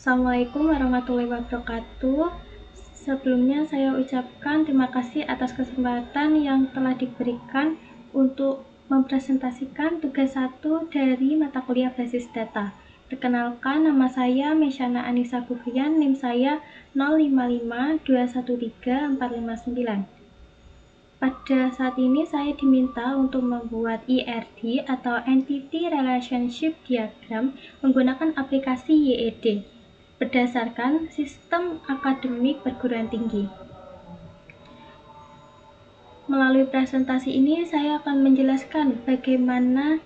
Assalamualaikum warahmatullahi wabarakatuh. Sebelumnya saya ucapkan terima kasih atas kesempatan yang telah diberikan untuk mempresentasikan tugas 1 dari mata kuliah basis data. Perkenalkan, nama saya Mesyana Anissa Bufian, NIM saya 055213459. Pada saat ini saya diminta untuk membuat ERD atau Entity Relationship Diagram menggunakan aplikasi YED berdasarkan sistem akademik perguruan tinggi. Melalui presentasi ini saya akan menjelaskan bagaimana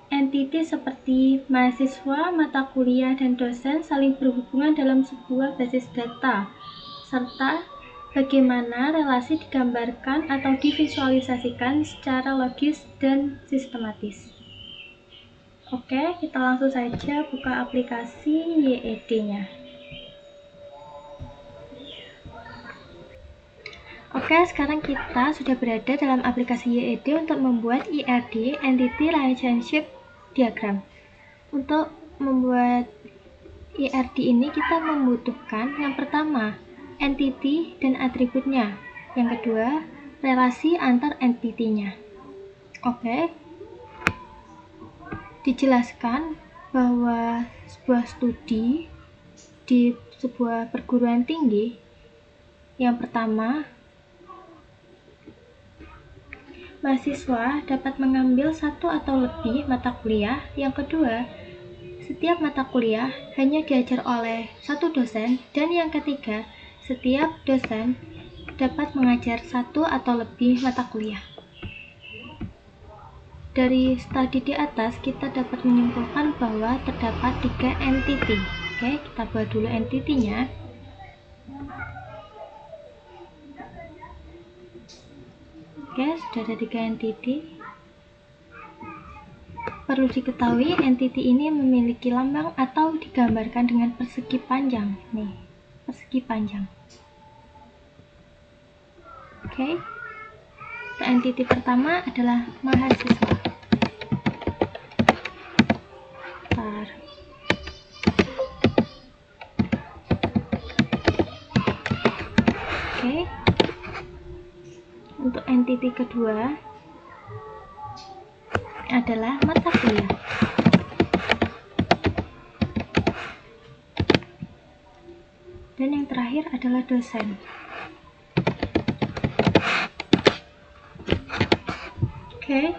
entiti seperti mahasiswa, mata kuliah, dan dosen saling berhubungan dalam sebuah basis data, serta bagaimana relasi digambarkan atau divisualisasikan secara logis dan sistematis. Oke, kita langsung saja buka aplikasi YED-nya. Oke, sekarang kita sudah berada dalam aplikasi YED untuk membuat ERD, Entity Relationship Diagram. Untuk membuat ERD ini kita membutuhkan yang pertama, entity dan atributnya. Yang kedua, relasi antar entitinya. Oke. Dijelaskan bahwa sebuah studi di sebuah perguruan tinggi, yang pertama, mahasiswa dapat mengambil satu atau lebih mata kuliah. Yang kedua, setiap mata kuliah hanya diajar oleh satu dosen. Dan yang ketiga, setiap dosen dapat mengajar satu atau lebih mata kuliah. Dari studi di atas, kita dapat menyimpulkan bahwa terdapat 3 entity. Oke, kita buat dulu entitinya. Oke, sudah ada 3 entity. Perlu diketahui, entity ini memiliki lambang atau digambarkan dengan persegi panjang. Nih, persegi panjang. Oke. Entity pertama adalah mahasiswa. Oke. Untuk entity kedua adalah mata kuliah. Dan yang terakhir adalah dosen. Oke.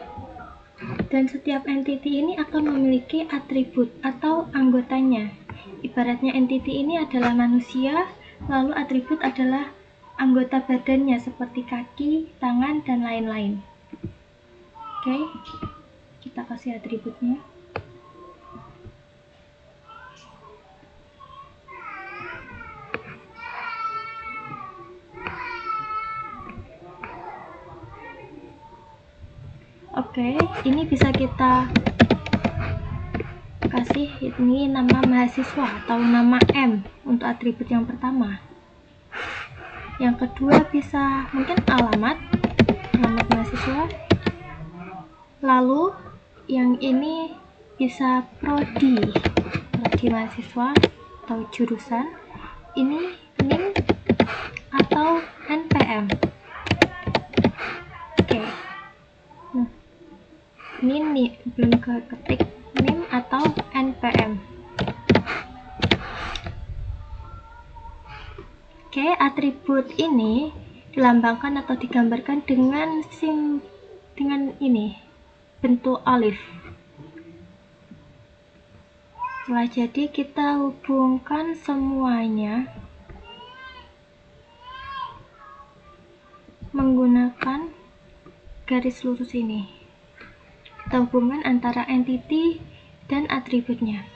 Dan setiap entity ini akan memiliki atribut atau anggotanya. Ibaratnya entity ini adalah manusia, lalu atribut adalah anggota badannya seperti kaki, tangan, dan lain-lain. Oke, kita kasih atributnya. Oke, ini bisa kita kasih ini nama mahasiswa atau nama M untuk atribut yang pertama. Yang kedua bisa mungkin alamat mahasiswa. Lalu yang ini bisa prodi mahasiswa atau jurusan. Ini NIM atau NPM. Oke. Ini belum ketik NIM atau NPM. Oke, atribut ini dilambangkan atau digambarkan dengan ini bentuk alif. Setelah jadi, kita hubungkan semuanya menggunakan garis lurus ini. Kita hubungkan antara entity dan atributnya.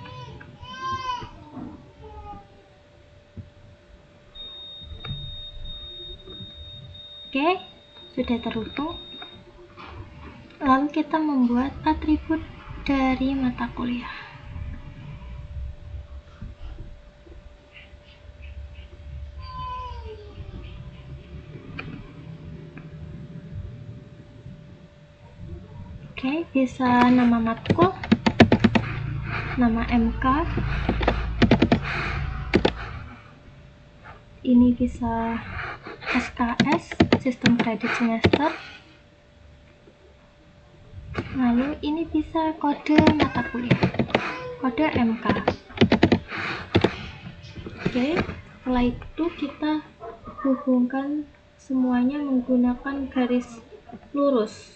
Oke, sudah terhubung. Lalu kita membuat atribut dari mata kuliah. Oke, bisa nama matkul, nama MK, ini bisa SKS, sistem kredit semester. Lalu ini bisa kode mata kuliah, kode MK. Oke, setelah itu kita hubungkan semuanya menggunakan garis lurus.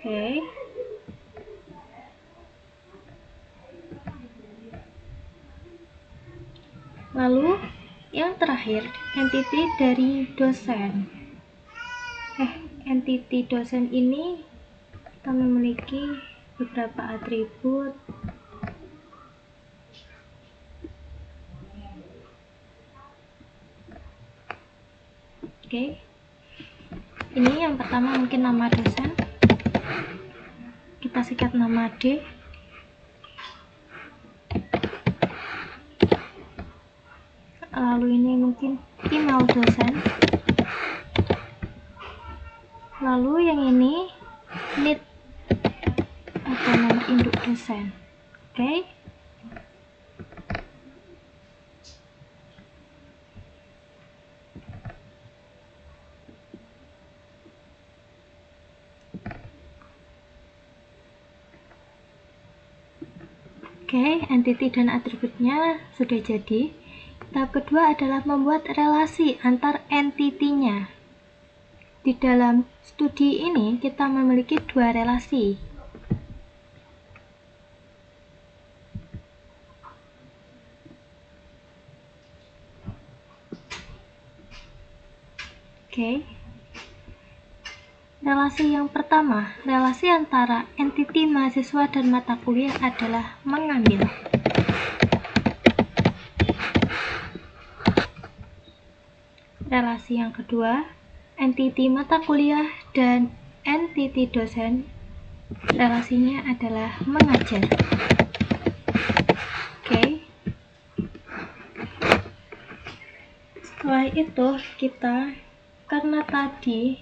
Oke. Lalu yang terakhir, entity dari dosen. Entity dosen ini kita memiliki beberapa atribut. Oke. Ini yang pertama mungkin nama dosen. Kita sikat nama D. Lalu ini mungkin email dosen. Lalu yang ini NID atau nomor induk dosen. Oke. Oke, entity dan atributnya sudah jadi. Tahap kedua adalah membuat relasi antar entity-nya. Di dalam studi ini kita memiliki dua relasi. Oke. Relasi yang pertama, relasi antara entity mahasiswa dan mata kuliah adalah mengambil. Relasi yang kedua, entity mata kuliah dan entity dosen, relasinya adalah mengajar. Oke. Setelah itu karena tadi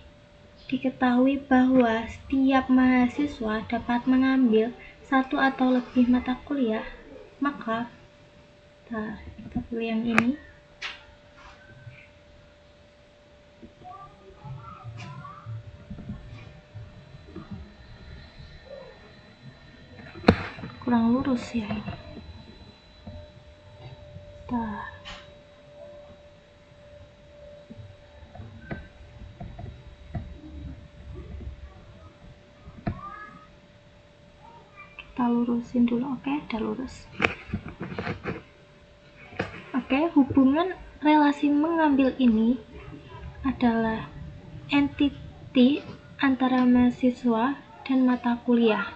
diketahui bahwa setiap mahasiswa dapat mengambil satu atau lebih mata kuliah, maka kita pilih yang ini. Kurang lurus ya ini. Kita lurusin dulu. Oke, udah lurus. Oke, hubungan relasi mengambil ini adalah entity antara mahasiswa dan mata kuliah.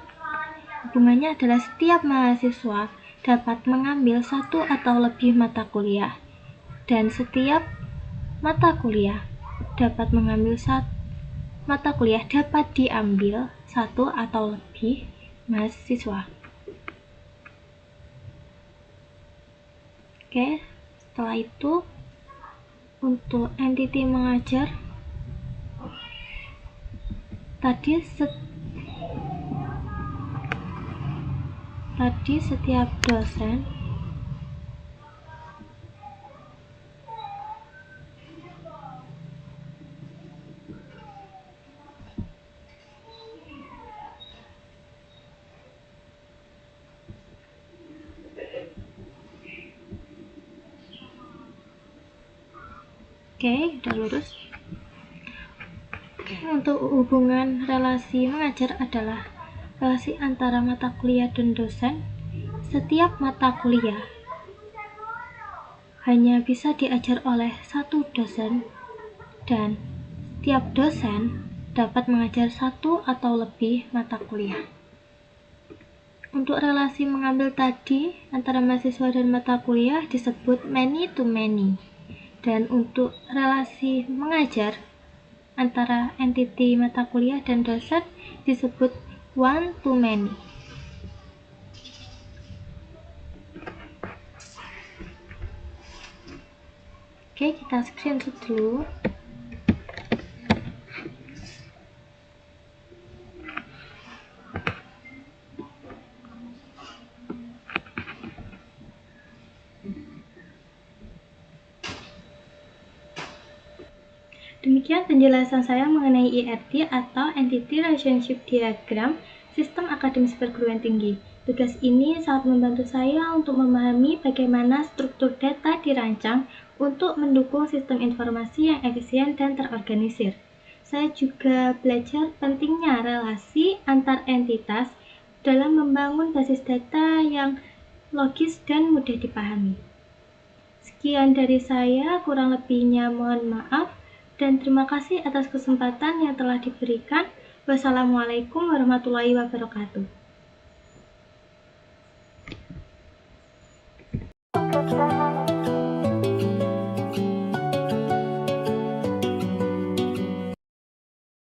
Hubungannya adalah setiap mahasiswa dapat mengambil satu atau lebih mata kuliah, dan setiap mata kuliah dapat mengambil mata kuliah dapat diambil satu atau lebih mahasiswa. Oke, setelah itu untuk entity mengajar tadi setiap dosen Oke, udah lurus. Untuk hubungan relasi mengajar adalah relasi antara mata kuliah dan dosen. Setiap mata kuliah hanya bisa diajar oleh satu dosen, dan setiap dosen dapat mengajar satu atau lebih mata kuliah. Untuk relasi mengambil tadi antara mahasiswa dan mata kuliah disebut many to many. Dan untuk relasi mengajar antara entity mata kuliah dan dosen disebut one to many. Oke, kita screenshot dulu. Demikian penjelasan saya mengenai ERD atau Entity Relationship Diagram, Sistem Akademis Perguruan Tinggi. Tugas ini sangat membantu saya untuk memahami bagaimana struktur data dirancang untuk mendukung sistem informasi yang efisien dan terorganisir. Saya juga belajar pentingnya relasi antar entitas dalam membangun basis data yang logis dan mudah dipahami. Sekian dari saya, kurang lebihnya mohon maaf, dan terima kasih atas kesempatan yang telah diberikan. Wassalamualaikum warahmatullahi wabarakatuh.